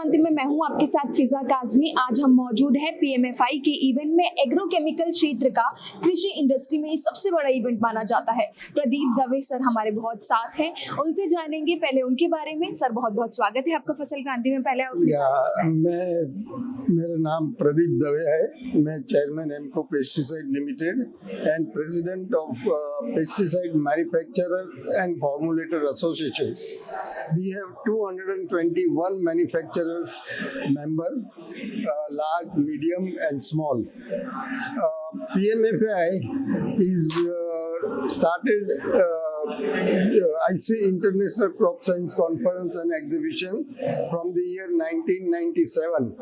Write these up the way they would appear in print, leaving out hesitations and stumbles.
क्रांति में मैं हूं आपके साथ फिजा काजमी। आज हम मौजूद हैं पीएमएफआई के इवेंट में। एग्रोकेमिकल क्षेत्र का कृषि इंडस्ट्री में सबसे बड़ा इवेंट माना जाता है। प्रदीप दवे सर हमारे बहुत साथ हैं, उनसे जानेंगे पहले उनके बारे में। सर बहुत बहुत स्वागत है आपका फसल क्रांति में। पहले मेरा नाम प्रदीप दवे है। मैं chairman AIMCO pesticide limited and president of pesticide manufacturer and formulator associations. We have 221 manufacturers member, large, medium and small. PMFI is started IC International Crop Science Conference and Exhibition from the year 1997.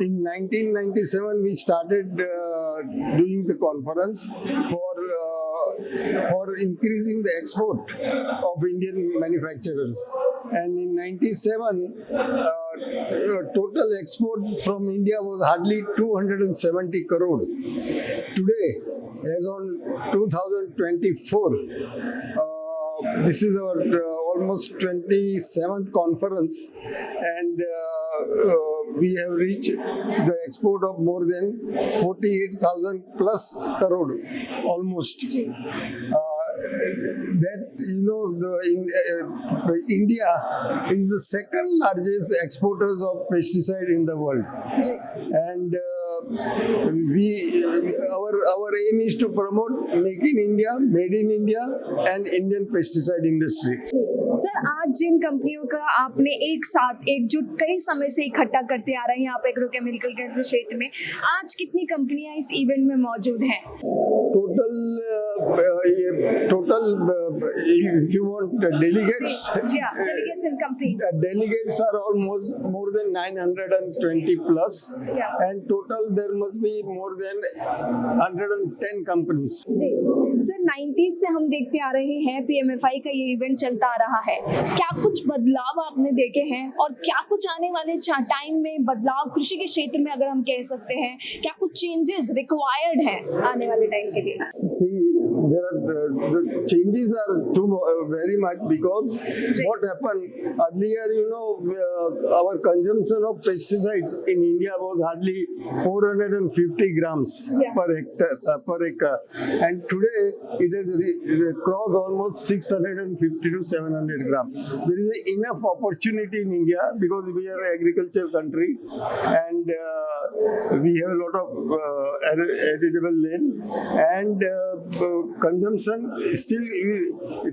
In 1997 we started doing the conference for increasing the export of Indian manufacturers, and in 97 total export from India was hardly 270 crore. Today, as on 2024, this is our almost 27th conference, and we have reached the export of more than 48,000 plus crore almost. India is the second largest exporters of pesticide in the world, and our aim is to promote Make in India, Made in India and Indian pesticide industry. Sir आज जिन कंपनियों का आपने एक साथ एकजुट कई समय से इकट्ठा करते आ रहे हैं आप एग्रोकेमिकल के क्षेत्र में, आज कितनी कंपनियां इस इवेंट में मौजूद हैं? Total, if you want delegates, delegates and companies. Delegates are almost more than 920 plus, and total there must be more than 110 companies. Sir 90s से हम देखते आ रहे हैं पीएमएफआई का ये इवेंट चलता आ रहा है। क्या कुछ बदलाव आपने देखे हैं और क्या कुछ आने वाले टाइम में बदलाव कृषि के क्षेत्र में अगर हम कह सकते हैं, क्या कुछ चेंजेस रिक्वायर्ड हैं आने वाले टाइम के लिए? The changes are very much because what happened earlier, our consumption of pesticides in India was hardly 450 grams per acre, and today it has crossed almost 650 to 700 grams. There is enough opportunity in India because we are an agriculture country, and we have a lot of editable land, and consumption still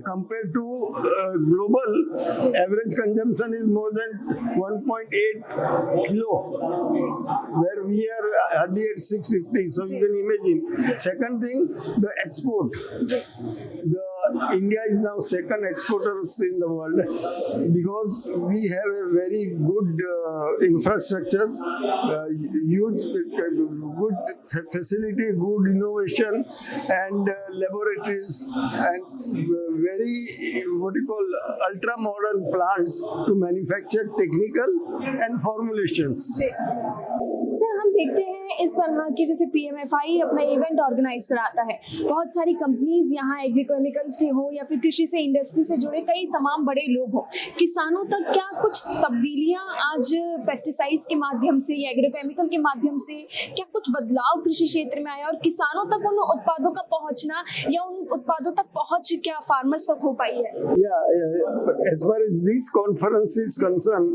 compared to global average consumption is more than 1.8 kilo, where we are hardly at 650. So you can imagine. Second thing, the export. India is now second exporters in the world because we have a very good infrastructures, huge good facility, good innovation, and laboratories, and very ultra modern plants to manufacture technical and formulations. Sir हम देखते हैं इस तरह की जैसे पीएमएफआई अपना event organise कराता है, बहुत सारी कंपनीज यहाँ एग्रीकेमिकल्स की हो या फिर कृषि से इंडस्ट्री से जुड़े कई तमाम बड़े लोग हो, किसानों तक क्या कुछ तब्दीलियां आज पेस्टिसाइड्स के माध्यम से या एग्रोकेमिकल के माध्यम से क्या कुछ बदलाव कृषि क्षेत्र में आया और किसानों तक उन उत्पादों का पहुंचना या उन उत्पादों तक पहुंच क्या फार्मर्स तक हो पाई है? As far as this conference is concerned,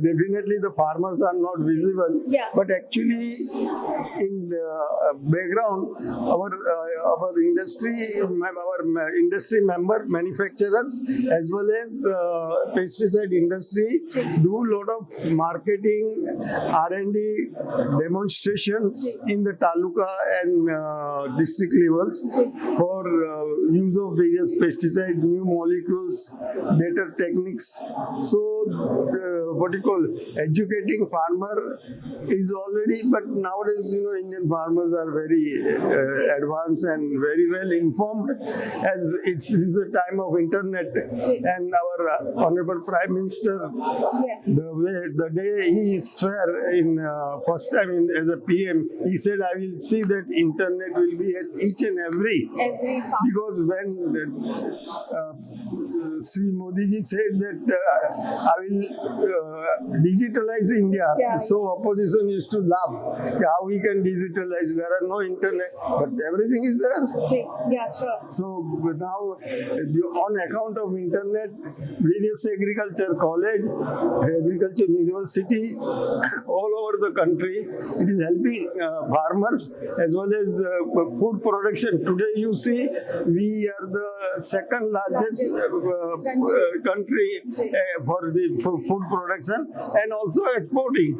definitely the farmers are not visible, but actually in the background our industry member manufacturers as well as pesticide industry do lot of marketing, R&D demonstrations in the taluka and district levels for use of various pesticide, new molecules, better techniques. So educating farmer is already, but nowadays Indian farmers are very advanced and very well informed, as it is a time of internet, and our honorable Prime Minister, the day he swear in first time as a PM, he said, I will see that internet will be at each and every farm. Because when Sri Modi ji said that I will digitalize India. Yeah. So opposition used to laugh कि how we can digitalize. There are no internet, but everything is there. Yeah, sure. So now, on account of internet, various agriculture college, agriculture university, all over the country, it is helping farmers as well as food production. Today, you see, we are the second largest country for the food production and also exporting.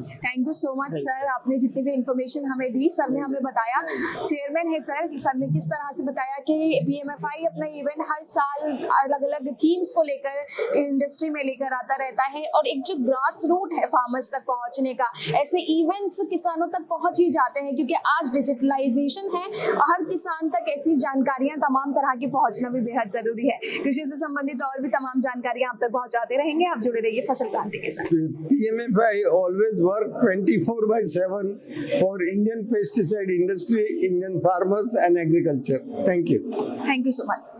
Thank you so much sir, आपने जितनी भी information हमें दी, sir ने हमें बताया, chairman है sir ने किस तरह से बताया कि PMFI अपना इवेंट हर साल अलग अलग थीम्स को लेकर इंडस्ट्री में लेकर आता रहता है और एक जो ग्रास रूट है फार्मर्स तक पहुंचने का, ऐसे इवेंट्स किसानों तक पहुंच ही जाते हैं क्योंकि आज डिजिटलाइजेशन है और हर किसान तक ऐसी जानकारियां तमाम तरह की पहुंचना भी बेहद जरूरी है। कृषि से संबंधित और भी तमाम जानकारियां आप तक पहुंचाते रहेंगे, आप जुड़े रहिए फसल क्रांति के साथ। PMFI always work 24/7 for Indian pesticide industry, Indian farmers and agriculture. Thank you. Thank you so much.